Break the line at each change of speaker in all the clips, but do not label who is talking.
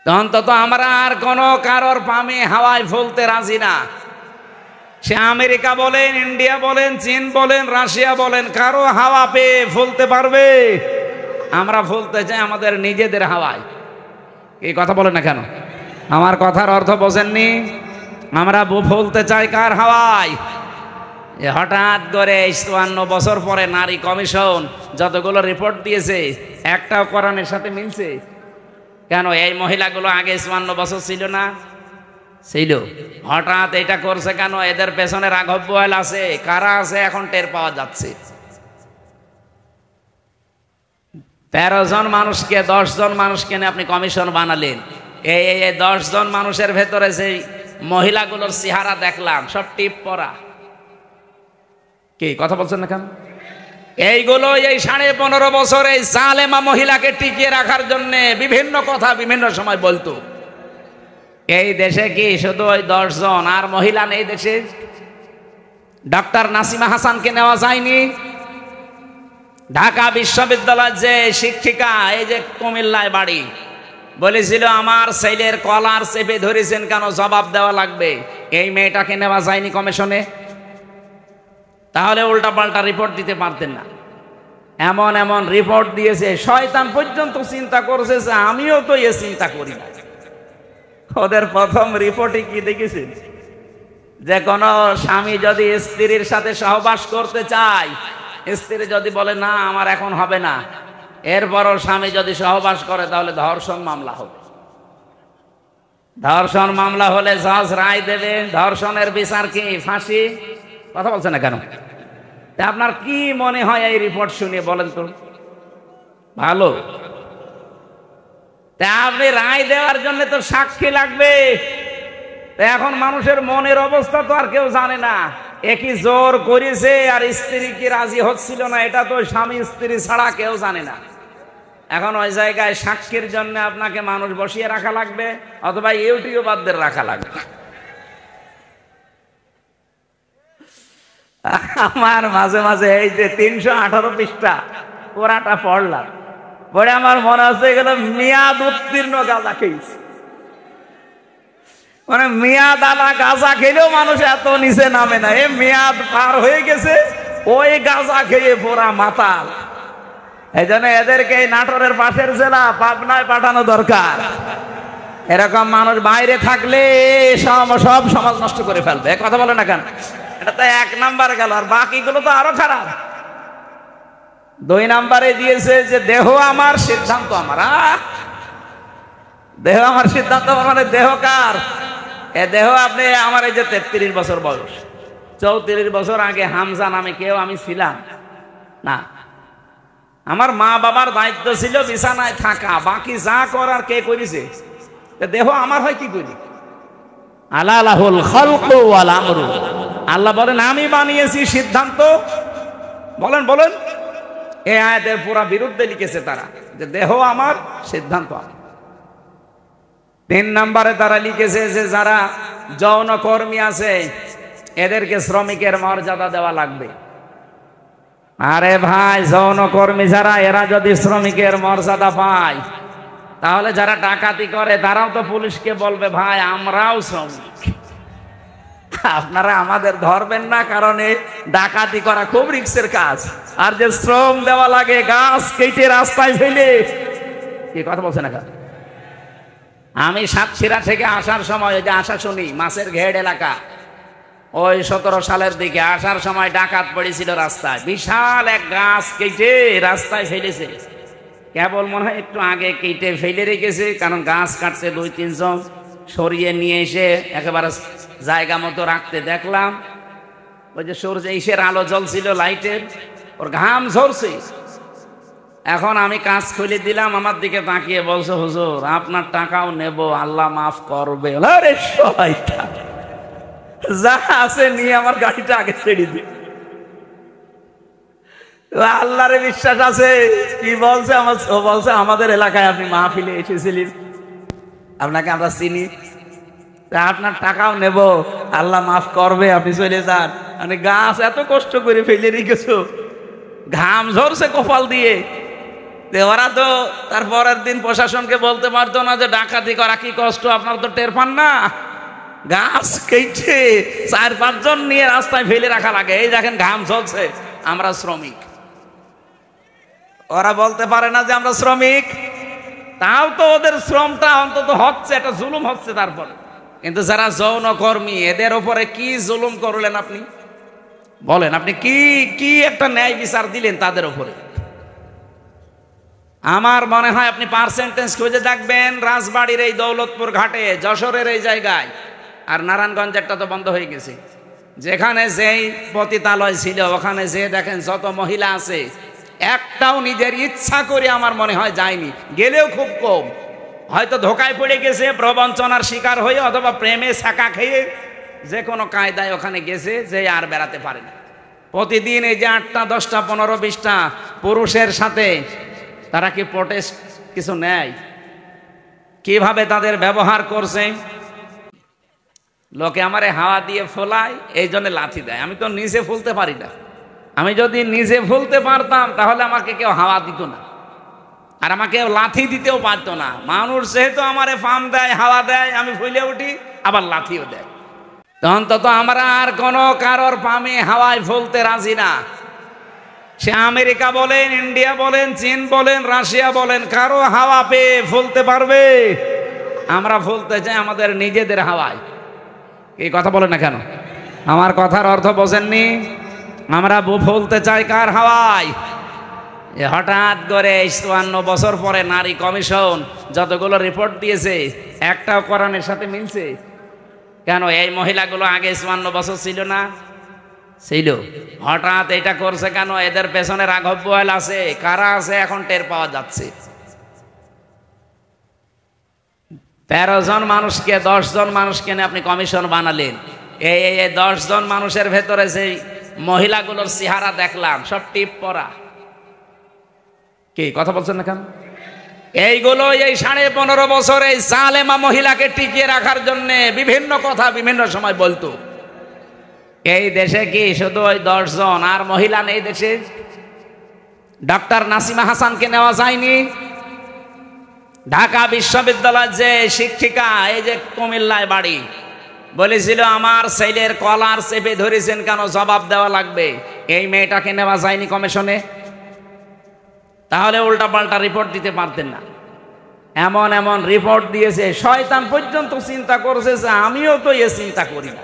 অন্তত আমরা আর কোনো কারোর পামে হাওয়ায় ফুলতে রাজি না। সে আমেরিকা বলেন, ইন্ডিয়া বলেন, চীন বলেন, রাশিয়া বলেন, কারো হাওয়া পেয়ে ফুলতে পারবে? আমরা ফুলতে চাই আমাদের নিজেদের হাওয়ায়। এই কথা বলেন না কেন? আমার কথার অর্থ বোঝেননি? আমরা ফুলতে চাই কার হাওয়ায়? হঠাৎ করে ৫৪ বছর পরে নারী কমিশন যতগুলো রিপোর্ট দিয়েছে, একটাও কোরআনের সাথে মিলছে? কেন এই মহিলাগুলো আগে ৫৪ বছর ছিল না? ছিল। হঠাৎ এটা করছে কেন? এদের পেছনে রাঘব বোয়াল আছে। কারা আছে এখন টের পাওয়া যাচ্ছে। ১৩ জন মানুষকে ১০ জন মানুষকে নিয়ে আপনি কমিশন বানালেন। এই ১০ জন মানুষের ভেতরে সেই মহিলাগুলোর চেহারা দেখলাম, সব টিপ পরা। কি কথা বলছেন না কেন? এইগুলো এই ১৫.৫ বছর এই জালেমা মহিলাকে টিকিয়ে রাখার জন্য বিভিন্ন কথা বিভিন্ন সময় বলতো। এই দেশে কি শুধু ওই ১০ জন আর মহিলা নেই দেশে? ডক্টর নাসিমা হাসানকে নেওয়া যায়নি? ঢাকা বিশ্ববিদ্যালয়ের যে শিক্ষিকা, এই যে কুমিল্লায় বাড়ি, বলেছিল আমার ছেলের কলার চেপে ধরেছেন কেন, জবাব দেওয়া লাগবে। এই মেয়েটাকে নেওয়া যায়নি কমিশনে? তাহলে উল্টা পাল্টা রিপোর্ট দিতে পারতেন না? এমন এমন রিপোর্ট দিয়েছে, শয়তান পর্যন্ত চিন্তা করছে যে আমিও তো এ চিন্তা করি না। ওদের প্রথম রিপোর্টে কি দেখেছেন? যে কোনো স্বামী যদি স্ত্রীর সাথে সহবাস করতে চায়, স্ত্রী যদি বলে না আমার এখন হবে না, এরপরও স্বামী যদি সহবাস করে তাহলে ধর্ষণ মামলা হবে। ধর্ষণ মামলা হলে জজ রায় দেবে। ধর্ষণের বিচার কি? ফাঁসি। কথা বলছে না কেন? আপনার কি মনে হয় এই রিপোর্ট শুনে বলেন তো? ভালো। তা আপনি রায় দেওয়ার জন্য তো সাক্ষী লাগবে। এখন মানুষের মনের অবস্থা তো আর কেউ জানে না। একই জোর করেছে আর স্ত্রী কি রাজি হচ্ছিল না, এটা তো স্বামী স্ত্রী ছাড়া কেউ জানে না। এখন ওই জায়গায় সাক্ষীর জন্য আপনাকে মানুষ বসিয়ে রাখা লাগবে, অথবা ইউটিউবারদের রাখা লাগবে। আমার মাঝে মাঝে এই যে ৩১৮ পৃষ্ঠা পুরাটা পড়লাম, পড়ে আমার মনে হচ্ছে এগুলো মেয়াদ উত্তীর্ণ গাঁজা খেয়েছে। মানে মেয়াদ আলা গাঁজা খেলেও মানুষ এত নিচে নামে না। এ মেয়াদ পার হয়ে গেছে, ওই গাঁজা খেয়ে পোড়া মাতাল। এই জন্য এদেরকে এই নাটোরের পাশের জেলা পাবনায় পাঠানো দরকার। এরকম মানুষ বাইরে থাকলে সব সমাজ নষ্ট করে ফেলবে। কথা বলে না কেন? এটা তো ১ নাম্বার গেল, আর বাকিগুলো তো আরো খারাপ। ২ নাম্বারে দিয়েছে যে দেহ আমার সিদ্ধান্ত আমার। দেহ আমার সিদ্ধান্ত আমার মানে দেহ কার? এ দেহ আপনি আমার এই যে ৩৩ বছর বয়স, ৩৪ বছর আগে হামজা নামে কেউ আমি ছিলাম না। আমার মা বাবার দায়িত্ব ছিল বিছানায় থাকা, বাকি যা করার কে করেছে? দেহ আমার হয় কি করি? আলাহুল খালকু ওয়াল আমরু। আল্লাহ বলেন আমি বানিয়েছি, সিদ্ধান্ত। বলেন বলেন, এই আয়াতের পুরা বিরুদ্ধে লিখেছে তারা, যে দেহ আমার সিদ্ধান্ত আমার। ৩ নম্বরে তারা লিখেছে যে যারা যৌন কর্মী আছে এদেরকে শ্রমিকের মর্যাদা দেওয়া লাগবে। আরে ভাই, যৌন কর্মী যারা, এরা যদি শ্রমিকের মর্যাদা পায়, তাহলে যারা ডাকাতি করে তারাও তো পুলিশকে বলবে ভাই আমরাও শ্রমিক, আপনারা আমাদের ধরবেন না, কারণ এই ডাকাতি করা খুব রিস্কের কাজ। আর যে শ্রম দেওয়া লাগে গাছ কেটে রাস্তায় ফেলে, কি কথা বলছে না? আমি সাতক্ষীরা থেকে আসার সময়, ওই যে আশাশুনি মাছের ঘেড় এলাকা, ওই ১৭ সালের দিকে আসার সময় ডাকাত পড়েছিল রাস্তায়। বিশাল এক গাছ কেটে রাস্তায় ফেলেছে। কেবল মনে হয় একটু আগে কেটে ফেলে রেখেছে, কারণ গাছ কাটছে ২-৩ জন, সরিয়ে নিয়ে এসে একেবারে জায়গা মতো রাখতে দেখলাম। ওই যে সূর্য ইসের আলো জ্বলছিল লাইটের, ওর ঘাম ঝরছে। এখন আমি কাজ খুলে দিলাম, আমার দিকে তাকিয়ে বলছে হুজুর আপনার টাকাও নেব, আল্লাহ মাফ করবে। আরে শয়তান, যা আছে নিয়ে আমার গাড়িটা আগে ছেড়ে দি। আল্লাহরে বিশ্বাস আছে। কি বলছে? ও বলছে আমাদের এলাকায় আপনি মাহফিলে এসেছিলেন, আপনাকে আমরা চিনি, আপনার টাকাও নেব, আল্লাহ মাফ করবে, আপনি চলে যান। মানে গাছ এত কষ্ট করে ফেলে রেখেছো, ঘাম ঝরছে কপাল দিয়ে, ওরা তো তার পরের দিন প্রশাসনকে বলতে পারতো না যে ডাকাতি করা কি কষ্ট, আপনারা তো টের পান না? গাছ কেটে 4-5 জন নিয়ে রাস্তায় ফেলে রাখা লাগে, এই দেখেন ঘাম চলছে, আমরা শ্রমিক। ওরা বলতে পারে না যে আমরা শ্রমিক, তাও তো ওদের শ্রমটা অন্তত হচ্ছে, একটা জুলুম হচ্ছে। তারপর কিন্তু যারা যৌন কর্মী, এদের উপরে কি জুলুম করলেন আপনি? বলেন, আপনি কি কি একটা ন্যায় বিচার দিলেন তাদের উপরে? আমার মনে হয় আপনি পার্সেন্টেজ খুঁজে দেখবেন, রাজবাড়ির এই দৌলতপুর ঘাটে, যশোরের এই জায়গায়, আর নারায়ণগঞ্জেরটা তো বন্ধ হয়ে গেছে, যেখানে যেই পতিতালয় ছিল ওখানে যে দেখেন যত মহিলা আছে, একটাও নিজের ইচ্ছা করে আমার মনে হয় যায়নি, গেলেও খুব কম। হয়তো ধোকায় পড়ে গেছে, প্রবঞ্চনার শিকার হয়ে, অথবা প্রেমে ছাকা খেয়ে যে কোনো কায়দায় ওখানে গেছে, যে আর বেড়াতে পারে না। প্রতিদিন এই যে 8টা 10টা 15 20টা পুরুষের সাথে তারা কি প্রোটেস্ট কিছু নেয়? কিভাবে তাদের ব্যবহার করছে? লোকে আমারে হাওয়া দিয়ে ফোলায়, এই জন্য লাথি দেয়। আমি তো নিজে ফুলতে পারি না। আমি যদি নিজে ফুলতে পারতাম তাহলে আমাকে কেউ হাওয়া দিত না, আর আমাকে লাথি দিতেও পারতো না। মানুষ যেহেতু আমারে ফাম দেয়, হাওয়া দেয়, আমি ফুলে উঠি, আবার লাথিও দেয়। তো অন্তত আমরা আর কোনো কারোর পামে হাওয়ায় ফুলতে রাজি না। সে আমেরিকা বলেন, ইন্ডিয়া বলেন, চীন বলেন, রাশিয়া বলেন, কারো হাওয়া পেয়ে ফুলতে পারবে? আমরা ফুলতে চাই আমাদের নিজেদের হাওয়ায়। এই কথা বলেন না কেন? আমার কথার অর্থ বোঝেননি? আমরা ফুলতে চাই কার হাওয়ায়? হঠাৎ করে 54 বছর পরে নারী কমিশন যতগুলো রিপোর্ট দিয়েছে, একটাও কোরআনের সাথে মিলছে? কেন এই মহিলাগুলো আগে 54 বছর ছিল না? ছিল। হঠাৎ এটা করছে কেন? এদের পেছনে রাঘব বোয়াল আছে, কারা আছে এখন টের পাওয়া যাচ্ছে। 13 জন মানুষকে, 10 জন মানুষকে নিয়ে আপনি কমিশন বানালেন। এই 10 জন মানুষের ভেতরে যে মহিলাগুলোর চেহারা দেখলাম, সব টিপ পরা। কি কথা বলছেন না কেন? এইগুলো এই 15.5 বছর এই জালেমা মহিলাকে টিকিয়ে রাখার জন্য বিভিন্ন কথা বিভিন্ন সময় বলতো। এই দেশে কি শুধু ওই 10 জন আর মহিলা নেই দেশে? ডক্টর নাসিমা হাসানকে নেওয়া যায়নি? ঢাকা বিশ্ববিদ্যালয়ের যে শিক্ষিকা, এই যে কুমিল্লায় বাড়ি, বলেছিল আমার ছেলের কলার চেপে ধরেছেন কেন, জবাব দেওয়া লাগবে। এই মেয়েটাকে নেওয়া যায়নি কমিশনে? তাহলে উল্টা পাল্টা রিপোর্ট দিতে পারতেন না? এমন এমন রিপোর্ট দিয়েছে, শয়তান পর্যন্ত চিন্তা করছে যে আমিও তো এ চিন্তা করি না।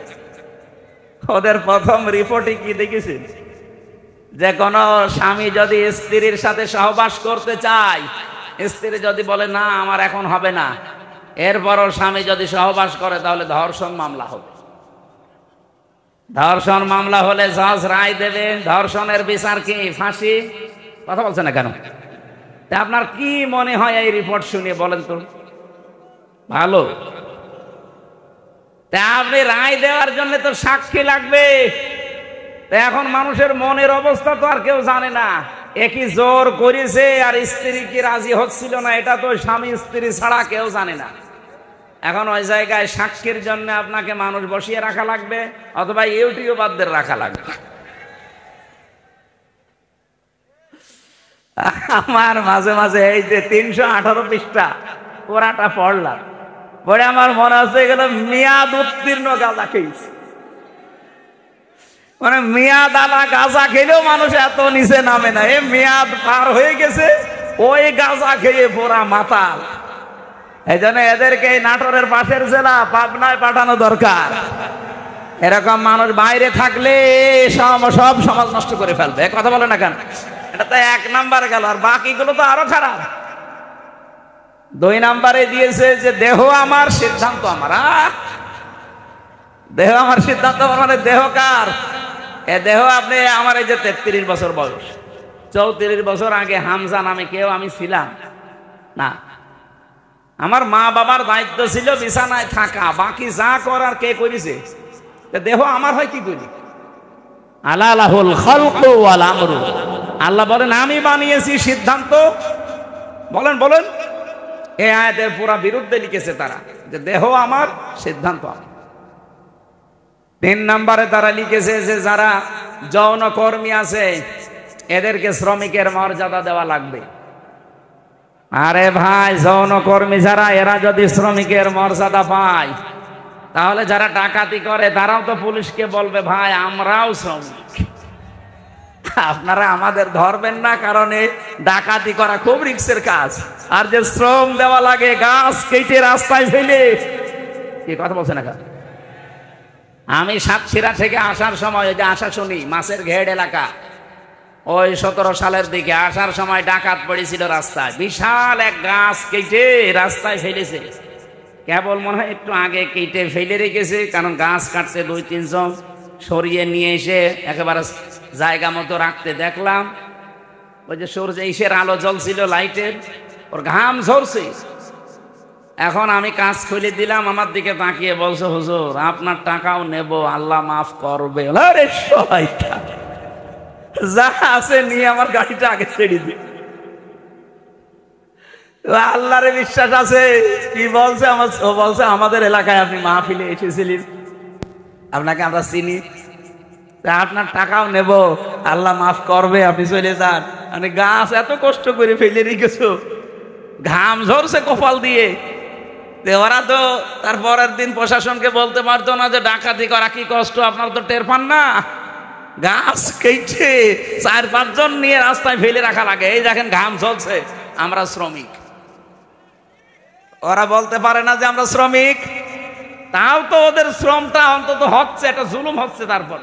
ওদের প্রথম রিপোর্টে কি দেখেছেন? যে কোনো স্বামী যদি স্ত্রীর সাথে সহবাস করতে চায়, স্ত্রী যদি বলে না আমার এখন হবে না, এরপরও স্বামী যদি সহবাস করে তাহলে ধর্ষণ মামলা হবে। ধর্ষণ মামলা হলে জজ রায় দেবে। ধর্ষণের বিচার কি? ফাঁসি। কথা বলছে না কেন? তা আপনার কি মনে হয় এই রিপোর্ট শুনে? বলেন তো। ভালো। তা আপনি রায় দেওয়ার জন্য তো সাক্ষী লাগবে। এখন মানুষের মনের অবস্থা তো আর কেউ জানে না। একই জোর করেছে আর স্ত্রী কি রাজি হচ্ছিল না, এটা তো স্বামী স্ত্রী ছাড়া কেউ জানে না। এখন ওই জায়গায় সাক্ষীর জন্য আপনাকে মানুষ বসিয়ে রাখা লাগবে, অথবা ইউটিউবারদের রাখা লাগবে। আমার মাঝে মাঝে এই যে 318 পৃষ্ঠা পুরাটা পড়লাম, পরে আমার মনে হচ্ছে এগুলো মেয়াদ উত্তীর্ণ গাঁজা খেয়েছে। মানে মেয়াদ আলা গাঁজা খেলেও মানুষ এত নিচে নামে না, এ মেয়াদ পার হয়ে গেছে, ওই গাঁজা খেয়ে পুরা মাতাল। এই জন্য এদেরকে নাটোরের পাশের জেলা পাবনায় পাঠানো দরকার। এরকম মানুষ বাইরে থাকলে সব সমাজ নষ্ট করে ফেলবে। কথা বলে না কেন? এটা তো 1 নাম্বার গেল, আর বাকিগুলো তো আরো খারাপ। 2 নাম্বারে দিয়েছে যে দেহ আমার সিদ্ধান্ত আমার। দেহ আমার সিদ্ধান্ত আমার মানে দেহ কার? এ দেহ আপনি আমার এই যে 33 বছর বয়স, 34 বছর আগে হামজা নামে কেউ আমি ছিলাম না। আমার মা বাবার দায়িত্ব ছিল বিছানায় থাকা, বাকি যা করার কে করেছে? দেহ আমার হয় কি করি? আলালাহুল খালকু ওয়াল আমরু। আল্লাহ বলেন আমি বানিয়েছি, সিদ্ধান্ত। বলেন বলেন, এই আয়াতের পুরা বিরুদ্ধে লিখেছে তারা, যে দেহ আমার সিদ্ধান্ত আমার। 3 নাম্বারে তারা লিখেছে যে যারা যৌন কর্মী আছে এদেরকে শ্রমিকের মর্যাদা দেওয়া লাগবে। আরে ভাই, যৌনকর্মী যারা, এরা যদি শ্রমিকের মর্যাদা পায়, তাহলে যারা ডাকাতি করে তারাও তো পুলিশকে বলবে ভাই আমরাও শ্রমিক, আপনারা আমাদের ধরবেন না, কারণ এই ডাকাতি করা খুব রিস্কের কাজ। আর যে শ্রম দেওয়া লাগে গাছ কেটে রাস্তায় ফেলে, কি কথা বলছে না? আমি সাতক্ষীরা থেকে আসার সময়, ওই যে আশাশুনি মাছের ঘেড এলাকা, ওই 17 সালের দিকে আসার সময় ডাকাত পড়েছিল রাস্তায়, বিশাল এক গাছ কেটে রাস্তায় ফেলেছে। কেবল মনে হয় একটু আগে কেটে ফেলে রেখেছে, কারণ গাছ কাটছে 2-3 জন, সরিয়ে নিয়ে এসে একেবারে জায়গা মতো রাখতে দেখলাম ওই যে সূর্য ইসের আলো জ্বলছিল লাইটের, ওর ঘাম ঝরছে। এখন আমি কাজ খুলে দিলাম, আমার দিকে তাকিয়ে বলছে হুজুর আপনার টাকাও নেব, আল্লাহ মাফ করবে। আরে শয়তান, যা আছে নিয়ে আমার গাড়িটা আগে ছেড়ে দি। আল্লাহরে বিশ্বাস আছে। কি বলছে? বলছে আমাদের এলাকায় আপনি মাহফিলে এসেছিলেন, আপনাকে আমরা চিনি, আপনার টাকাও নেব, আল্লাহ মাফ করবে, আপনি চলে যান। মানে গাছ এত কষ্ট করে ফেলে রেখেছো, ঘাম ঝরছে কপাল দিয়ে। ওরা তো তারপরের দিন প্রশাসনকে বলতে পারতো না যে ডাকাতি করা কি কষ্ট, আপনারা তো টের পান না? গাছ কেটে 4-5 জন নিয়ে রাস্তায় ফেলে রাখা লাগে। এই দেখেন ঘাম ঝরছে, আমরা শ্রমিক। ওরা বলতে পারে না যে আমরা শ্রমিক, তাও তো ওদের শ্রমটা অন্তত হচ্ছে, একটা জুলুম হচ্ছে। তারপর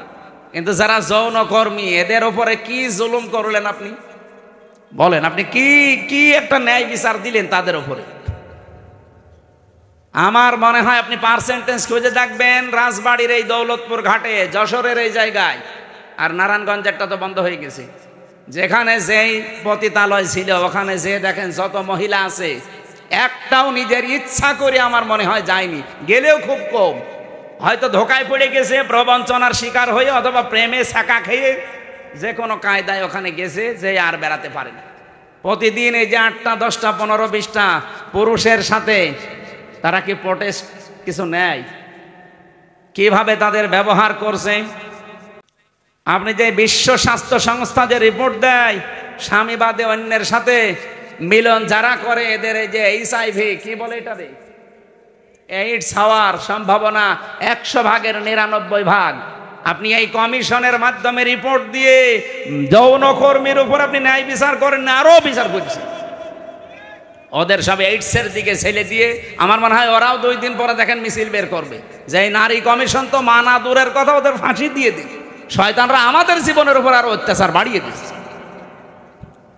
কিন্তু যারা যৌনকর্মী, এদের উপরে কি জুলুম করলেন আপনি? বলেন, আপনি কি কি একটা ন্যায় বিচার দিলেন তাদের উপরে? আমার মনে হয় আপনি পার্সেন্টেজ খুঁজে দেখবেন, রাজবাড়ির এই দৌলতপুর ঘাটে, যশোরের এই জায়গায়, আর নারায়ণগঞ্জেরটা তো বন্ধ হয়ে গেছে, যেখানে যেই পতিতালয় ছিল ওখানে যে দেখেন যত মহিলা আছে, একটাও নিজের ইচ্ছা করে আমার মনে হয় যায়নি, গেলেও খুব কম। হয়তো ধোকায় পড়ে গেছে, প্রবঞ্চনার শিকার হয়ে, অথবা প্রেমে ছাকা খেয়ে যে কোনো কায়দায় ওখানে গেছে, যে আর বেড়াতে পারে না। প্রতিদিন এই যে 8টা 10টা 15 20টা পুরুষের সাথে তারা কি প্রোটেস্ট কিছু নেয়? কিভাবে তাদের ব্যবহার করছে? আপনি যে বিশ্ব স্বাস্থ্য সংস্থা যে রিপোর্ট দেয়, স্বামী বাদে অন্যের সাথে মিলন যারা করে, এদের এই যে HIV কি বলে এটা রে, এইডস হওয়ার সম্ভাবনা 100 ভাগের 99 ভাগ। আপনি এই কমিশনের মাধ্যমে রিপোর্ট দিয়ে যৌনকর্মীর উপর আপনি ন্যায় বিচার করেন না, আরো বিচার করছেন। ওদের সব এইডসের দিকে ছেলে দিয়ে, আমার মনে হয় ওরাও 2 দিন পরে দেখেন মিছিল বের করবে যে নারী কমিশন তো মানা দূরের কথা, ওদের ফাঁসি দিয়ে দিন। শয়তানরা আমাদের জীবনের উপর আরো অত্যাচার বাড়িয়ে দিচ্ছে।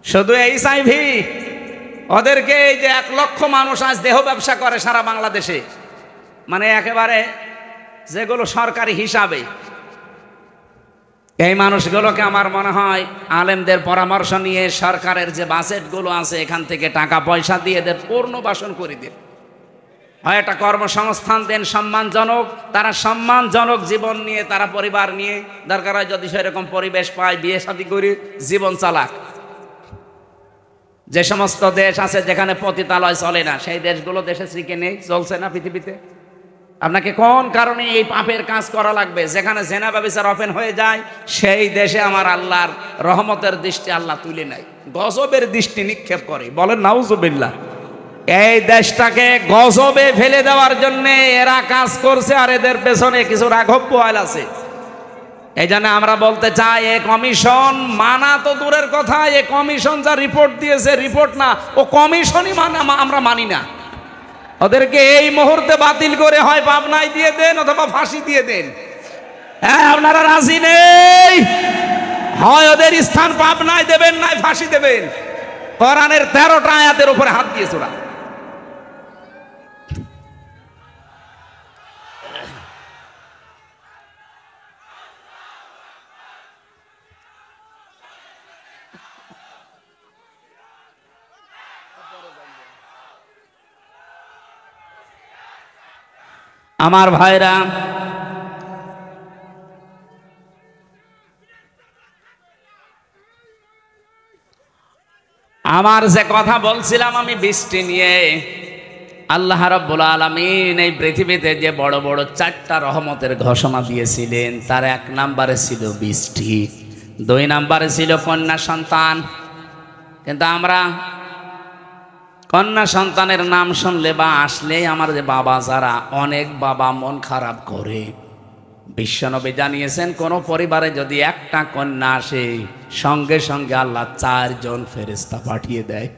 শুধু HIV, ওদেরকে এই যে 1 লক্ষ মানুষ আজ দেহ ব্যবসা করে সারা বাংলাদেশে, মানে একেবারে যেগুলো সরকারি হিসাবে, এই মানুষগুলোকে আমার মনে হয় আলেমদের পরামর্শ নিয়ে সরকারের যে বাজেটগুলো আছে এখান থেকে টাকা পয়সা দিয়ে এদের পুনর্বাসন করে দিন, হয় একটা কর্মসংস্থান দেন সম্মানজনক, তারা সম্মানজনক জীবন নিয়ে, তারা পরিবার নিয়ে, দরকার হয় যদি সেরকম পরিবেশ পায় বিয়ে শাদী করে জীবন চালাক। যে সমস্ত দেশ আছে যেখানে পতিতালয় চলে না, সেই দেশগুলো দেশে শ্রীকে নেই, চলছে না পৃথিবীতে। আপনাকে কোন কারণে এই পাপের কাজ করা লাগবে? যেখানে জেনা ব্যভিচার ওপেন হয়ে যায়, সেই দেশে আমার আল্লাহর রহমতের দৃষ্টি আল্লাহ তুলে নেয়, গজবের দৃষ্টি নিক্ষেপ করে। বলেন নাউজুবিল্লাহ। এই দেশটাকে গজবে ফেলে দেওয়ার জন্য এরা কাজ করছে, আর এদের পেছনে কিছু রাঘব বোয়াল আছে। এই জন্য আমরা বলতে চাই, এ কমিশন মানা তো দূরের কথা, এ কমিশন যা রিপোর্ট দিয়েছে, রিপোর্ট না, ও কমিশনই আমরা মানি না। ওদেরকে এই মুহূর্তে বাতিল করে হয় পাবনায় দিয়ে দেন অথবা ফাঁসি দিয়ে দেন। হ্যাঁ, আপনারা রাজি নেই? হয় ওদের স্থান পাবনায় দেবেন, নাই ফাঁসি দেবেন। কোরআনের 13টা আয়াতের উপরে হাত দিয়েছে ওরা। আমার ভাইরা, আমার যে কথা বলছিলাম আমি বৃষ্টি নিয়ে, আল্লাহ রাব্বুল আলামিন এই পৃথিবীতে যে বড় বড় 4টা রহমতের ঘোষণা দিয়েছিলেন, তার 1 নম্বরে ছিল বৃষ্টি, 2 নম্বরে ছিল কন্যা সন্তান। কিন্তু আমরা কন্যা সন্তানের নাম শুনলে বা আসলেই আমার যে বাবা যারা, অনেক বাবা মন খারাপ করে। বিশ্বনবী জানিয়েছেন কোন পরিবারে যদি একটা কন্যা আসে, সঙ্গে সঙ্গে আল্লাহ 4 জন ফেরেশতা পাঠিয়ে দেয়।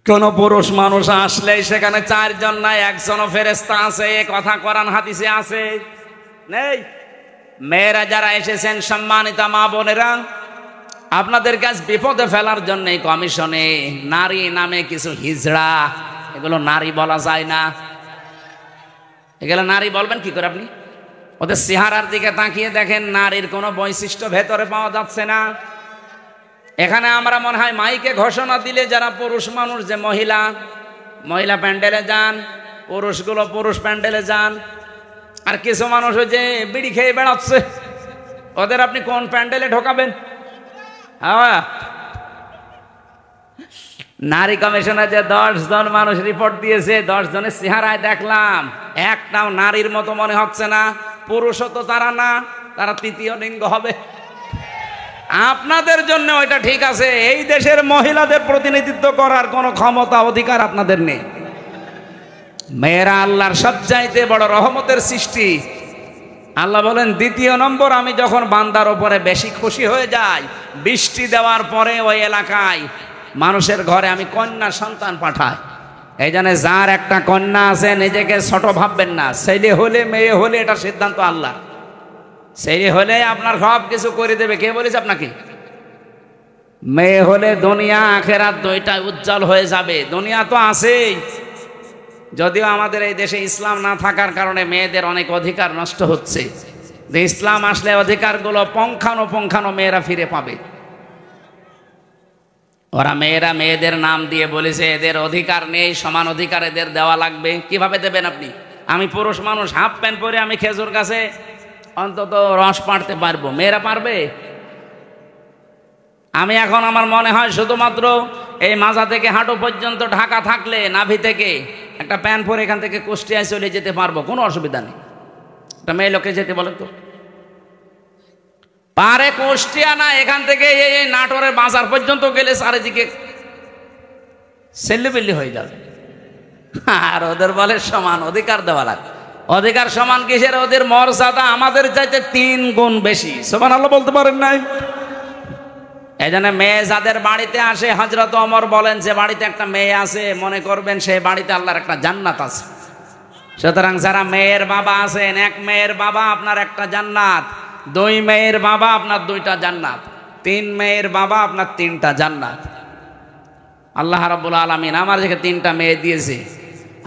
কোন পুরুষ মানুষ আসলেই সেখানে 4 জন নাই, একজনও ফেরেশতা আছে। এ কথা কোরআন হাদিসে আছে নেই? মেয়েরা যারা এসেছেন, সম্মানিতা মা বোনেরা, আপনাদের কাছে বিপদে ফেলার জন্য এই কমিশনে নারী নামে কিছু হিজড়া, এগুলো নারী বলা যায় না। এগুলো নারী বলবেন কি করে আপনি? ওদের চেহারার দিকে তাকিয়ে দেখেন, নারীর কোনো বৈশিষ্ট্য ভেতরে পাওয়া যাচ্ছে না। এখানে আমরা মনে হয় মাইকে ঘোষণা দিলে যারা পুরুষ মানুষ, যে মহিলা মহিলা প্যান্ডেলে যান, পুরুষগুলো পুরুষ প্যান্ডেলে যান, আর কিছু মানুষ ওই যে বিড়ি খেয়ে বেড়াচ্ছে, ওদের আপনি কোন প্যান্ডেলে ঢোকাবেন? হ্যাঁ, নারী কমিশনে যে 10 জন মানুষ রিপোর্ট দিয়েছে, 10 জনের চেহারায় দেখলাম একটাও নারীর মতো মনে হচ্ছে না। পুরুষও তো তারা না, তারা তৃতীয় লিঙ্গ হবে। আপনাদের জন্য ওইটা ঠিক আছে, এই দেশের মহিলাদের প্রতিনিধিত্ব করার কোনো ক্ষমতা অধিকার আপনাদের নেই। মেয়েরা আল্লাহর সবচাইতে বড় রহমতের সৃষ্টি। আল্লাহ বলেন, দ্বিতীয় নম্বর, আমি যখন বান্দার ওপরে বেশি খুশি হয়ে যাই, বৃষ্টি দেওয়ার পরে ওই এলাকায় মানুষের ঘরে আমি কন্যা সন্তান পাঠাই। এই জন্য যার একটা কন্যা আছে, নিজেকে ছোট ভাববেন না। ছেলে হলে মেয়ে হলে এটা সিদ্ধান্ত আল্লাহ। ছেলে হলে আপনার সব কিছু করে দেবে, কে বলেছে আপনাকে? মেয়ে হলে দুনিয়া আখেরাত দুইটাই উজ্জ্বল হয়ে যাবে। দুনিয়া তো আছেই, যদিও আমাদের এই দেশে ইসলাম না থাকার কারণে মেয়েদের অনেক অধিকার নষ্ট হচ্ছে। যে ইসলাম আসলে অধিকারগুলো পঙ্খানো মেয়েরা ফিরে পাবে। ওরা মেয়েরা মেয়েদের নাম দিয়ে বলেছে এদের অধিকার নেই, সমান অধিকার এদের দেওয়া লাগবে। কিভাবে দেবেন আপনি? আমি পুরুষ মানুষ, হাফ প্যান্ট পরে আমি খেজুর গাছে অন্তত রস পাড়তে পারবো, মেয়েরা পারবে? আমি এখন আমার মনে হয় শুধুমাত্র এই মাজা থেকে হাঁটু পর্যন্ত ঢাকা থাকলে, নাভি থেকে একটা প্যান্ট পরে এখান থেকে কুষ্টিয়ায় চলে যেতে পারবো, কোনো অসুবিধা নেই। একটা মেয়ে লোকে যেতে বলেন তো পারে? কুষ্টিয়া না, এখান থেকে এই নাটোরের বাজার পর্যন্ত গেলে চারিদিকে সেল্লিবিল্লি হয়ে যাবে। আর ওদের বলে সমান অধিকার দেওয়া লাগে। অধিকার সমান কিসের? ওদের মর্যাদা আমাদের চাইতে 3 গুণ বেশি। সুবহানাল্লাহ বলতে পারেন নাই? এই জন্য মেয়ে যাদের বাড়িতে আসে, হযরত ওমর বলেন, যে বাড়িতে একটা মেয়ে আছে মনে করবেন সেই বাড়িতে আল্লাহর একটা জান্নাত আছে। সুতরাং যারা মেয়ের বাবা আছেন, 1 মেয়ের বাবা আপনার একটা জান্নাত, 2 মেয়ের বাবা আপনার 2টা জান্নাত, 3 মেয়ের বাবা আপনার 3টা জান্নাত। আল্লাহ রাব্বুল আলামিন আমাদেরকে 3টা মেয়ে দিয়েছে।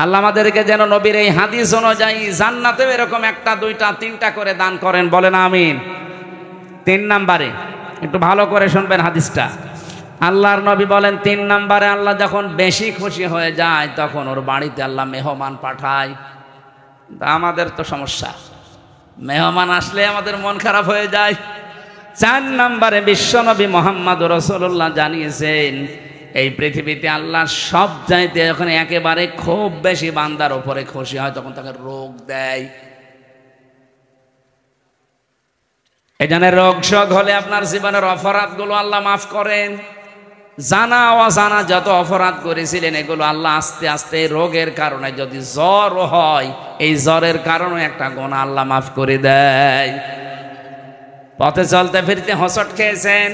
আল্লাহ আমাদেরকে যেন নবীর এই হাদিস অনুযায়ী জান্নাতেও এরকম 1টা 2টা 3টা করে দান করেন, বলেন আমিন। 3 নম্বরে একটু ভালো করে শুনবেন হাদিসটা। আল্লাহর নবী বলেন 3 নম্বরে আল্লাহ যখন বেশি খুশি হয়ে যায়, তখন ওর বাড়িতে আল্লাহ মেহমান পাঠায়। আমাদের তো সমস্যা, মেহমান আসলে আমাদের মন খারাপ হয়ে যায়। 4 নম্বরে বিশ্বনবী মুহাম্মদ রাসূলুল্লাহ জানিয়েছেন, এই পৃথিবীতে আল্লাহ সব চাইতে যখন একেবারে খুব বেশি বান্দার উপরে খুশি হয়, তখন তাকে রোগ দেয়। এই জন্য রোগ শোক হলে আপনার জীবনের অপরাধগুলো আল্লাহ মাফ করেন। জানা অজানা যত অপরাধ করেছিলেন, এগুলো আল্লাহ আস্তে আস্তে রোগের কারণে, যদি জ্বর হয় এই জ্বরের কারণে একটা গুনাহ আল্লাহ মাফ করে দেয়। পথে চলতে ফিরতে হোঁচট খেয়েছেন,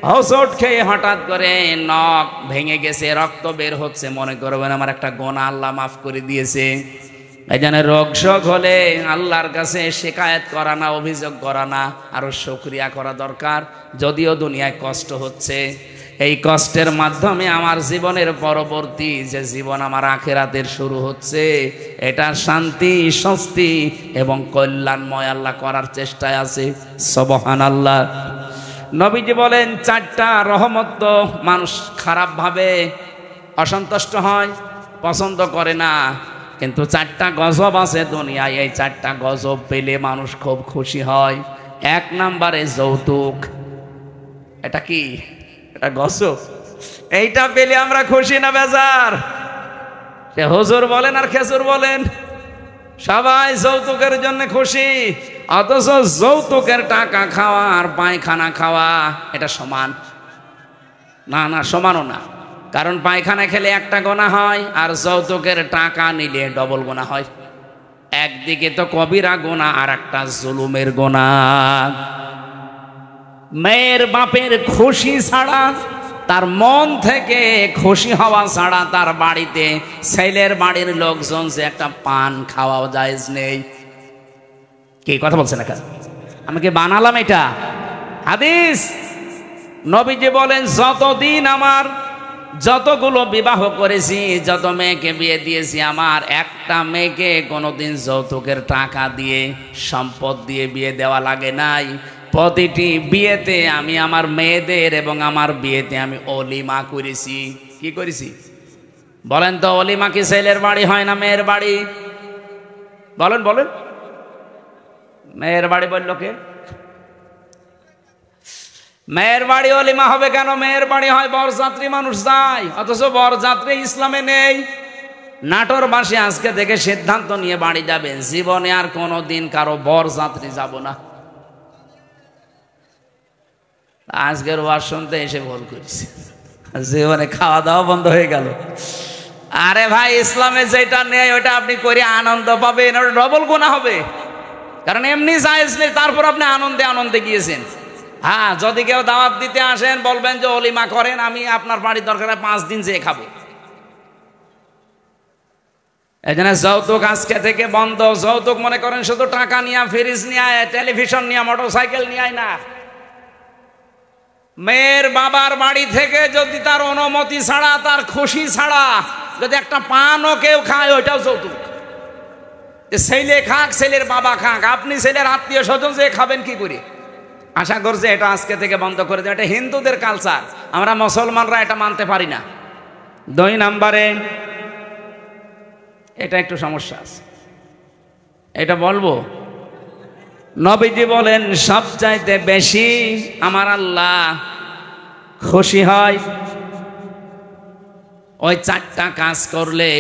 হোঁচট খেয়ে হঠাৎ করে নখ ভেঙে গেছে, রক্ত বের হচ্ছে, মনে করবেন আমার একটা গুনাহ আল্লাহ মাফ করে দিয়েছে। এই জন্য রোগ শোক হলে আল্লাহর কাছে শিকায়েত করা না, অভিযোগ করা না, আরো শুকরিয়া করা দরকার। যদিও দুনিয়ায় কষ্ট হচ্ছে, এই কষ্টের মাধ্যমে আমার জীবনের পরবর্তী যে জীবন আমার আখিরাতের শুরু হচ্ছে, এটা শান্তি, স্বস্তি এবং কল্যাণময় আল্লাহ করার চেষ্টায় আছে। সুবহানাল্লাহ। নবীজি বলেন 4টা রহমত তো মানুষ খারাপভাবে অসন্তুষ্ট হয়, পছন্দ করে না, কিন্তু 4টা গজব আছে দুনিয়ায়। এই 4টা গজব পেলে মানুষ খুব খুশি হয়। 1 নম্বরে যৌতুক। এটা কি? এটা গজব। এইটা পেলে আমরা খুশি না বেজার? সে হুজুর বলেন আর খেজুর বলেন, সবাই যৌতুকের জন্য খুশি। অথচ যৌতুকের টাকা খাওয়া আর পায়খানা খাওয়া এটা সমান না? না, সমানও না। কারণ পায়খানা খেলে একটা গোনা হয়, আর যৌতুকের টাকা নিলে ডবল গোনা হয়। একদিকে তো কবিরা গোনা, আর একটা জুলুমের গোনা। মেয়ের বাপের খুশি ছাড়া, তার মন থেকে খুশি হওয়া ছাড়া তার বাড়িতে ছেলের বাড়ির লোকজন যে একটা পান খাওয়াও জায়েজ নেই। কি কথা বলছেন না? আমি কি বানালাম এটা? হাদিস। নবীজি বলেন, যতদিন আমার যতগুলো বিবাহ করেছি, যত মেয়েকে বিয়ে দিয়েছি, আমার একটা মেয়েকে কোনোদিন যৌতুকের টাকা দিয়ে, সম্পদ দিয়ে বিয়ে দেওয়া লাগে নাই। প্রতিটি বিয়েতে আমি আমার মেয়েদের এবং আমার বিয়েতে আমি অলিমা করেছি। কি করেছি বলেন তো? অলিমা কি ছেলের বাড়ি হয় না মেয়ের বাড়ি? বলেন বলেন। মেয়ের বাড়ি বলল কে? মেয়ের বাড়ি অলিমা হবে কেন? মেয়ের বাড়ি হয় বরযাত্রী মানুষ যায়, অথচ বরযাত্রী ইসলামে নেই। নাটোরবাসী আজকে থেকে সিদ্ধান্ত নিয়ে বাড়ি যাবেন, জীবনে আর কোনোদিন কারো বরযাত্রী যাব না। আজকের ওয়াজ শুনতে এসে ভুল করেছি, জীবনে খাওয়া দাওয়া বন্ধ হয়ে গেল। আরে ভাই, ইসলামে যেটা নেই ওটা আপনি করে আনন্দ পাবেন, ওটা ডবল গুনাহ হবে। কারণ এমনি জায়েজ নেই, তারপর আপনি আনন্দে আনন্দে গিয়েছেন। হ্যাঁ, যদি কেউ দাওয়াত দিতে আসেন বলবেন যে অলিমা করেন, আমি আপনার বাড়ির দরকার 5 দিন যেয়ে খাবো। এই জন্য যৌতুক আজকে থেকে বন্ধ। যৌতুক মনে করেন শুধু টাকা নিয়ে, ফ্রিজ নিয়ে, টেলিভিশন নিয়ে, মোটরসাইকেল নিয়ে না। মেয়ের বাবার বাড়ি থেকে যদি তার অনুমতি ছাড়া, তার খুশি ছাড়া যদি একটা পানও কেউ খায়, ওইটাও যৌতুক। ছেলে খাক, ছেলের বাবা খাক, আপনি ছেলের আত্মীয় স্বজন যে খাবেন কি করে? আশা করছে এটা আজকে থেকে বন্ধ করে দেবে। এটা হিন্দুদের কালচার, আমরা মুসলমানরা এটা মানতে পারি না। 2 নম্বরে এটা একটু সমস্যা আছে, এটা বলবো। নবীজি বলেন, সবচাইতে বেশি আমার আল্লাহ খুশি হয় ওই 4টা কাজ করলে।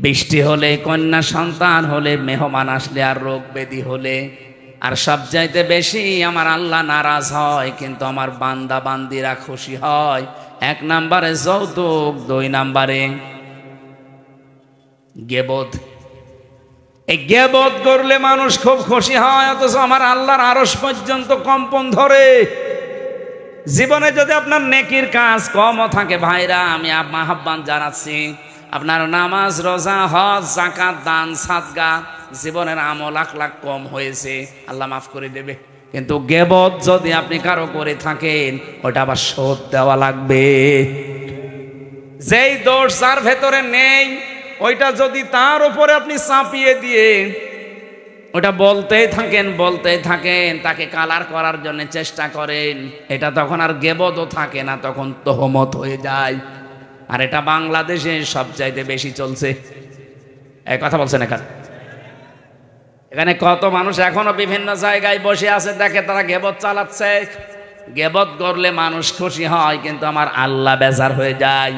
বৃষ্টি হলে, কন্যা সন্তান হলে, মেহমান আসলে, আর রোগ ব্যাধি হলে। আর সবচাইতে বেশি আমার আল্লাহ নারাজ হয় কিন্তু আমার বান্দা বান্দিরা খুশি হয়। 1 নম্বরে যৌতুক, 2 নম্বরে গীবত। এই গীবত করলে মানুষ খুব খুশি হয়, অথচ আমার আল্লাহর আরশ পর্যন্ত কম্পন ধরে। জীবনে যদি আপনার নেকির কাজ কমও থাকে ভাইরা, আমি আহ্বান জানাচ্ছি, আপনার নামাজ, রোজা, হজ, যাকাত, দান, সাদকা, জীবনের আমল আখলাক কম হয়েছে, আল্লাহ মাফ করে দেবে। কিন্তু গীবত যদি আপনি কারো করে থাকেন, ওটা আবার শোধ দেওয়া লাগবে। যেই দোষ যার ভেতরে নেই, ওইটা যদি তার উপরে আপনি চাপিয়ে দিয়ে ওটা বলতেই থাকেন, তাকে কালার করার জন্য চেষ্টা করেন, এটা তখন আর গীবতও থাকে না, তখন তোহমত হয়ে যায়। আর এটা বাংলাদেশে সবচাইতে বেশি চলছে। এই কথা বলছেন এখানে কত মানুষ এখনো বিভিন্ন জায়গায় বসে আছে, দেখে তারা গীবত চালাচ্ছে। গীবত করলে মানুষ খুশি হয় কিন্তু আমার আল্লাহ বেজার হয়ে যায়।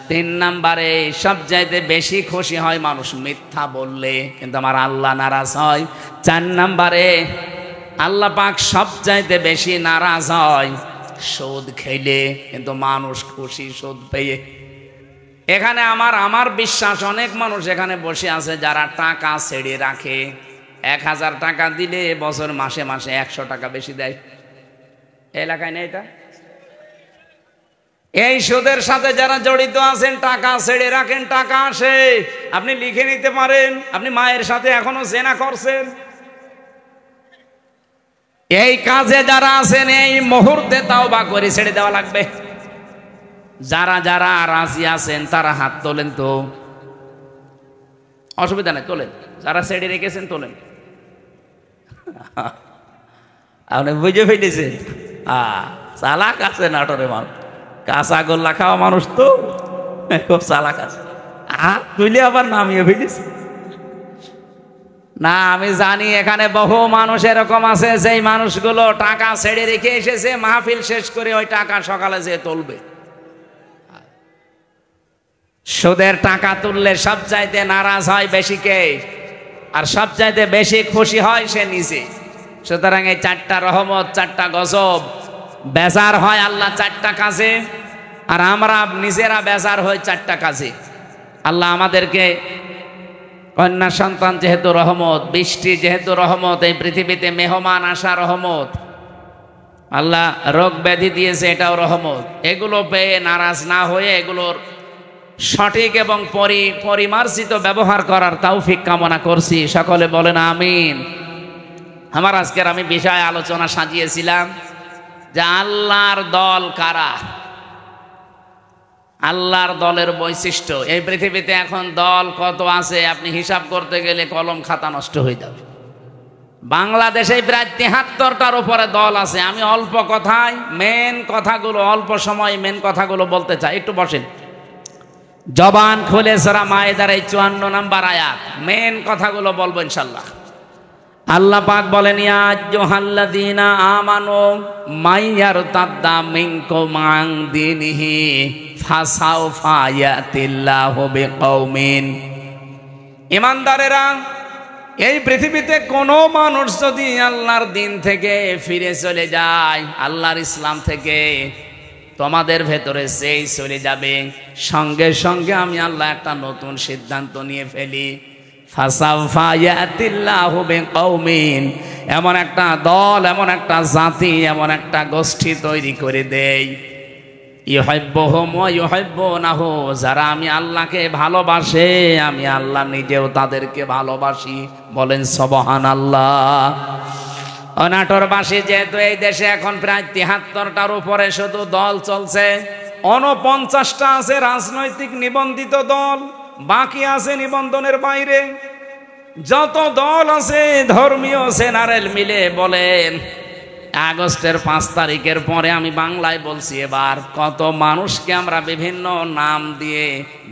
3 নম্বরে সবচাইতে বেশি খুশি হয় মানুষ মিথ্যা বললে, কিন্তু আমার আল্লাহ নারাজ হয়। 4 নম্বরে আল্লাহ পাক সবচাইতে বেশি নারাজ হয় সুদ খেলে, কিন্তু মানুষ খুশি সুদ পেয়ে। এখানে আমার বিশ্বাস অনেক মানুষ এখানে বসে আছে যারা টাকা ছেড়ে রাখে। 1000 টাকা দিলে বছর মাসে মাসে 100 টাকা বেশি দেয়। এলাকায় নেই এটা? এই সুদের সাথে যারা জড়িত আছেন, টাকা ছেড়ে রাখেন, টাকা আসে, আপনি লিখে নিতে পারেন আপনি মায়ের সাথে এখনো জেনা করছেন। এই কাজে যারা আছেন এই মুহূর্তে তাওবা করে ছেড়ে দেওয়া লাগবে। যারা যারা রাজি আছেন তারা হাত তোলেন তো, অসুবিধা নেই, তোলেন। যারা ছেড়ে রেখেছেন তোলেন। আপনি বুঝে ফেলেছেন, চালাক আছে নাটোরে মানুষ, কাঁচা গোল্লা খাওয়া মানুষ তো খুব চালাক আছে। তুলে আবার নামিয়ে ফেলিস না। আমি জানি এখানে বহু মানুষ এরকম আছে, যেই মানুষগুলো টাকা ছেড়ে রেখে এসেছে, মাহফিল শেষ করে ওই টাকা সকালে যেয়ে তুলবে। সুদের টাকা তুললে সবচাইতে নারাজ হয় বেশি কে? আর সবচাইতে বেশি খুশি হয় সে নিজে। সুতরাং এই 4টা রহমত, 4টা গজব বেজার হয় আল্লাহ 4টা কাজে। আর আমরা নিজেরা বেজার হই 4টা কাজে। আল্লাহ আমাদেরকে কন্যা সন্তান যেহেতু রহমত, বৃষ্টি যেহেতু রহমত, এই পৃথিবীতে মেহমান আসা রহমত, আল্লাহ রোগ ব্যাধি দিয়েছে এটাও রহমত। এগুলো পেয়ে নারাজ না হয়ে এগুলোর সঠিক এবং পরিমার্জিত ব্যবহার করার তৌফিক কামনা করছি। সকলে বলেন আমিন। আমার আজকের আমি বিষয় আলোচনা সাজিয়েছিলাম যে আল্লাহর দল কারা, আল্লাহর দলের বৈশিষ্ট্য। এই পৃথিবীতে এখন দল কত আছে আপনি হিসাব করতে গেলে কলম খাতা নষ্ট হয়ে যাবে। বাংলাদেশে প্রায় 73টার উপরে দল আছে। আমি অল্প কথায় মেন কথাগুলো, অল্প সময় মেন কথাগুলো বলতে চাই। একটু বসেন, জবান খুলে সূরা মায়েদার এই 54 নম্বর আয়াত, মেন কথাগুলো বলবো ইনশাল্লাহ। আল্লাহ পাক বলেন, ইয়া আইয়ুহাল্লাযীনা আমানু মাইয়ারতাদ্দা মিনকুম আন দীনিহি ফাসাউফা ইয়াতিল্লাহু বিকওমিন। ঈমানদারেরা, এই পৃথিবীতে কোনো মানুষ যদি আল্লাহর দিন থেকে ফিরে চলে যায়, আল্লাহর ইসলাম থেকে, তোমাদের ভেতরে সেই চলে যাবে, সঙ্গে সঙ্গে আমি আল্লাহ একটা নতুন সিদ্ধান্ত নিয়ে ফেলি। ফাসাউফা ইয়াতিল্লাহু বিকওমিন, এমন একটা দল, এমন একটা জাতি, এমন একটা গোষ্ঠী তৈরি করে দেই, ইউহিব্বুহুম ওয়া ইউহিব্বুনাহু, যারা আমি আল্লাহকে ভালোবাসে, আমি আল্লাহ নিজেও তাদেরকে ভালোবাসি। বলেন সুবহানাল্লাহ। অনাটোরবাসী যেহেতু এই দেশে এখন প্রায় 73টার উপরে শুধু দল চলছে, 49টা আছে রাজনৈতিক নিবন্ধিত দল, বাকি আছে নিবন্ধনের বাইরে। যত দল আছে ধর্মীয় জেনারেল মিলে বলেন আগস্টের 5 তারিখের পরে, আমি বাংলায় বলছি এবার, কত মানুষকে আমরা বিভিন্ন নাম দিয়ে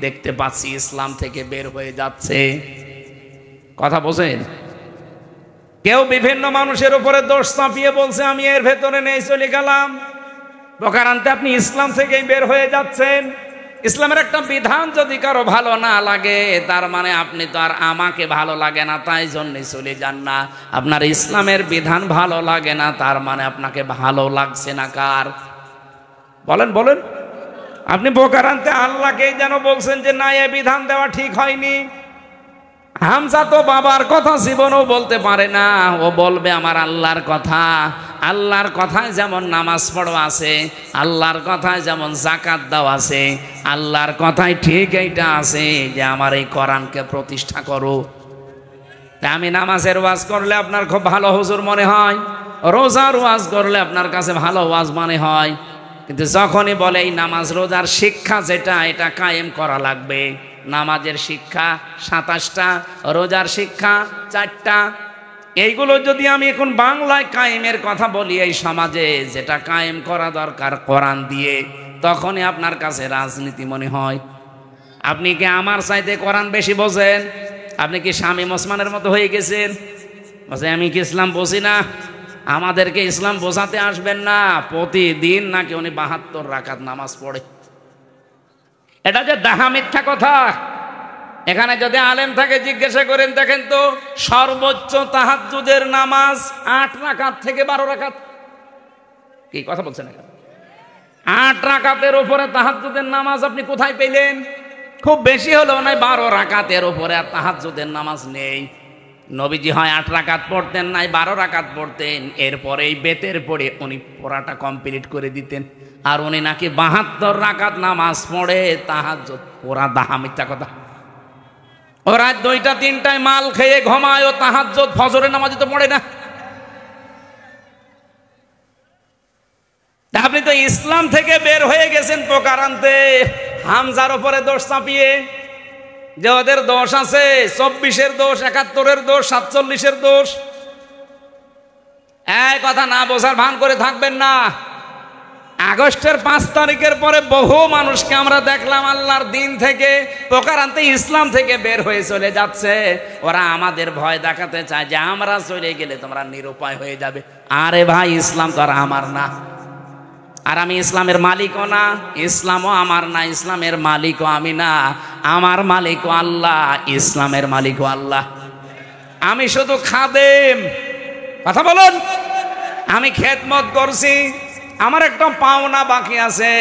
দেখতে পাচ্ছি ইসলাম থেকে বের হয়ে যাচ্ছে। কথা বোঝেন? কেউ বিভিন্ন মানুষের উপরে দোষ চাপিয়ে বলছে আমি এর ভেতরে নেই, চলে গেলাম। প্রকারান্তে আপনি ইসলাম থেকেই বের হয়ে যাচ্ছেন। ইসলামের একটা বিধান যদি কারো ভালো না লাগে, তার মানে আপনি তো আর আমাকে ভালো লাগে না তাই জন্য চলে যান না। আপনার ইসলামের বিধান ভালো লাগে না, তার মানে আপনাকে ভালো লাগছে না কার? বলেন বলেন। আপনি প্রকারান্তে আল্লাহকেই যেন বলছেন যে না, এ বিধান দেওয়া ঠিক হয়নি। হামজা তো বাবার কথা জীবনেও বলতে পারে না, ও বলবে আমার আল্লাহর কথা। আল্লাহর কথায় যেমন নামাজ পড়ো আছে, আল্লাহর কথায় যেমন যাকাত দাও আছে, আল্লাহর কথায় ঠিক এইটা আছে যে আমার এই কোরআনকে প্রতিষ্ঠা করো। আমি নামাজের ওয়াজ করলে আপনার খুব ভালো হুজুর মনে হয়, রোজার ওয়াজ করলে আপনার কাছে ভালো ওয়াজ মনে হয়, কিন্তু যখনই বলে এই নামাজ রোজার শিক্ষা যেটা, এটা কায়েম করা লাগবে। নামাজের শিক্ষা 27টা, রোজার শিক্ষা 4টা। এইগুলো যদি আমি এখন বাংলায় কায়েমের কথা বলি এই সমাজে, যেটা কায়েম করা দরকার কোরআন দিয়ে, তখনই আপনার কাছে রাজনীতি মনে হয়। আপনি কি আমার চাইতে কোরআন বেশি বোঝেন? আপনি কি শামীম ওসমানের মতো হয়ে গেছেন? বলছে আমি কি ইসলাম বুঝি না? আমাদেরকে ইসলাম বোঝাতে আসবেন না। প্রতিদিন নাকি উনি 72 রাকাত নামাজ পড়ে। এটা যে ডাহা মিথ্যা কথা। এখানে যদি আলেম থাকে জিজ্ঞাসা করেন, দেখেন তো সর্বোচ্চ তাহাজ্জুদের নামাজ 8 রাকাত থেকে 12 রাকাত। কি কথা বলছেন? এখানে 8 রাকাতের উপরে তাহাজ্জুদের নামাজ আপনি কোথায় পেলেন? খুব বেশি হলেও নাই 12 রাকাতের উপরে আর তাহাজ্জুদের নামাজ নেই। নবীজি হয় 8 রাকাত পড়তেন, নাই 12 রাকাত পড়তেন। এরপরে এই বেতের পড়ে উনি পড়াটা কমপ্লিট করে দিতেন। আর উনি নাকি 72 রাকাত নামাজ পড়ে তাহাজ্জুদ। ওরা ডাহা মিথ্যা কথা। ও রাত 2টা 3টায় মাল খেয়ে ঘুমায়, ও তাহাজ্জুদ ফজরের নামাজই তো পড়ে না। আপনি তো ইসলাম থেকে বের হয়ে গেছেন প্রকারান্তে হামজার উপরে দোষ চাপিয়ে, যে ওদের দোষ আছে, 24-এর দোষ, 71-এর দোষ, 47-এর দোষ। এই কথা না বোঝার ভান করে থাকবেন না। আগস্টের 5 তারিখের পরে বহু মানুষকে আমরা দেখলাম আল্লাহর দিন থেকে, প্রকারান্তে ইসলাম থেকে বের হয়ে চলে যাচ্ছে। ওরা আমাদের ভয় দেখাতে চায় যে আমরা চলে গেলে তোমরা নিরুপায় হয়ে যাবে। আরে ভাই, ইসলাম তো আর আমার না, আর আমি ইসলামের মালিকও না, ইসলামও আমার না, ইসলামের মালিকও আমি না। আমার মালিকও আল্লাহ, ইসলামের মালিকও আল্লাহ। আমি শুধু খাদেম। কথা বলুন। আমি খেদমত করছি, আমার একটা পাওনা বাকি আছে।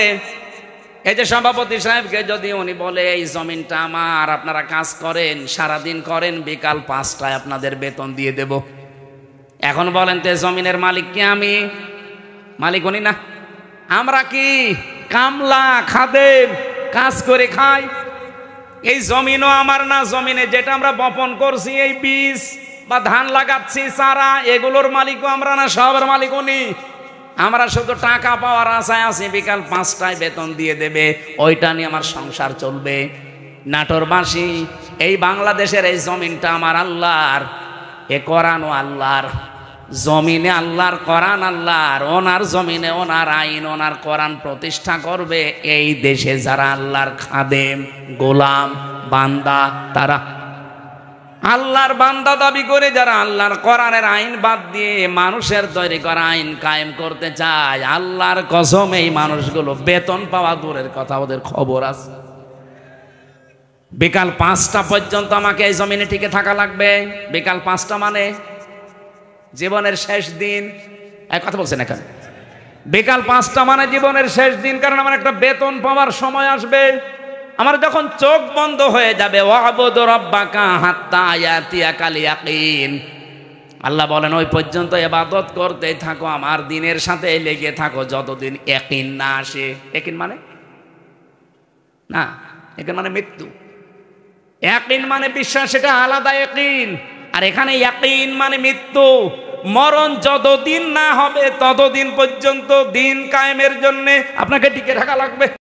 এই যে সভাপতি সাহেবকে যদি উনি বলে এই জমিনটা আমার, আপনারা কাজ করেন, সারাদিন করেন, বিকাল 5টায় আপনাদের বেতন দিয়ে দেব। এখন বলেন তো জমিনের মালিক কি? আমি মালিক উনি না, আমরা কি কামলা খাদেম, কাজ করে খাই। এই জমিনও আমার না, জমিনে যেটা আমরা বপন করছি, এই বীজ বা ধান লাগাচ্ছি, চারা, এগুলোর মালিকও আমরা না, সবের মালিক উনি। আমরা শুধু টাকা পাওয়ার আশায় আছি, বিকাল 5টায় বেতন দিয়ে দেবে, ওইটা নিয়ে আমার সংসার চলবে। নাটোরবাসী, এই বাংলাদেশের এই জমিনটা আমার আল্লাহর, এ কোরআনও আল্লাহর, জমিনে আল্লাহর, কোরআন আল্লাহর, ওনার জমিনে ওনার আইন, ওনার কোরআন প্রতিষ্ঠা করবে এই দেশে যারা আল্লাহর খাদেম, গোলাম, বান্দা, তারা আল্লাহর বান্দা দাবি করে যারা আল্লাহর কোরআনের আইন বাদ দিয়ে মানুষের তৈরি করা আইন কায়েম করতে চায়, আল্লাহর কসম এই মানুষগুলো বেতন পাওয়া দূরের কথা, ওদের খবর আছে। বিকাল 5টা পর্যন্ত আমাকে এই জমিনে টিকে থাকা লাগবে। বিকাল 5টা মানে জীবনের শেষ দিন। এক কথা বলছেন এখানে, বিকাল 5টা মানে জীবনের শেষ দিন, কারণ আমার একটা বেতন পাওয়ার সময় আসবে। আমার যখন চোখ বন্ধ হয়ে যাবে, ওয়াবুদু রাব্বাকা হাত্তা ইয়াতিয়াকাল ইয়াকিন, আল্লাহ বলেন ওই পর্যন্ত ইবাদত করতে থাকো, আমার দিনের সাথে লেগে থাকো যতদিন ইয়াকিন না আসে। ইয়াকিন মানে না, ইয়াকিন মানে মৃত্যু। ইয়াকিন মানে বিশ্বাস, সেটা আলাদা ইয়াকিন। আর এখানে ইয়াকিন মানে মৃত্যু। মরণ যতদিন না হবে ততদিন পর্যন্ত দিন কায়েমের জন্য আপনাকে টিকে থাকা লাগবে।